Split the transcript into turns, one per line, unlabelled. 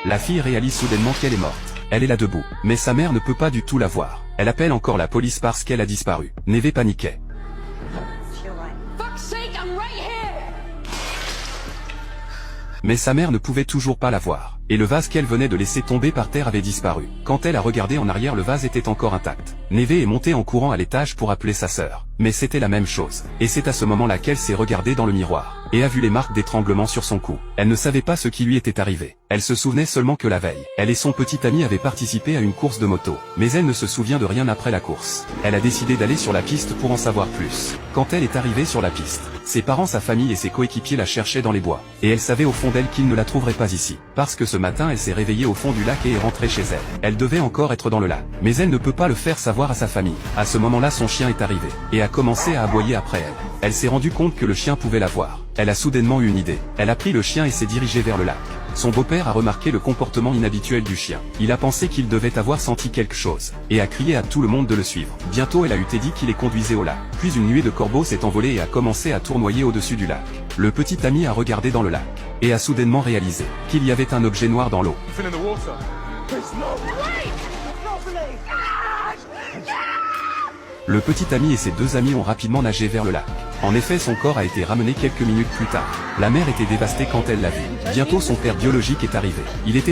La fille réalise soudainement qu'elle est morte. Elle est là debout, mais sa mère ne peut pas du tout la voir. Elle appelle encore la police parce qu'elle a disparu. Neve paniquait. Mais sa mère ne pouvait toujours pas la voir, et le vase qu'elle venait de laisser tomber par terre avait disparu. Quand elle a regardé en arrière, le vase était encore intact. Neve est montée en courant à l'étage pour appeler sa sœur, mais c'était la même chose. Et c'est à ce moment-là qu'elle s'est regardée dans le miroir, et a vu les marques d'étranglement sur son cou. Elle ne savait pas ce qui lui était arrivé. Elle se souvenait seulement que la veille, elle et son petit ami avaient participé à une course de moto, mais elle ne se souvient de rien après la course. Elle a décidé d'aller sur la piste pour en savoir plus. Quand elle est arrivée sur la piste, ses parents, sa famille et ses coéquipiers la cherchaient dans les bois, et elle savait au fond d'elle qu'ils ne la trouveraient pas ici, parce que ce matin elle s'est réveillée au fond du lac et est rentrée chez elle. Elle devait encore être dans le lac, mais elle ne peut pas le faire savoir à sa famille. À ce moment-là, son chien est arrivé, et a commencé à aboyer après elle. Elle s'est rendue compte que le chien pouvait la voir. Elle a soudainement eu une idée. Elle a pris le chien et s'est dirigée vers le lac. Son beau-père a remarqué le comportement inhabituel du chien. Il a pensé qu'il devait avoir senti quelque chose, et a crié à tout le monde de le suivre. Bientôt elle a eu Teddy qui les conduisait au lac. Puis une nuée de corbeaux s'est envolée et a commencé à tournoyer au-dessus du lac. Le petit ami a regardé dans le lac, et a soudainement réalisé qu'il y avait un objet noir dans l'eau. Le petit ami et ses deux amis ont rapidement nagé vers le lac. En effet, son corps a été ramené quelques minutes plus tard. La mère était dévastée quand elle l'a vu. Bientôt son père biologique est arrivé. Il était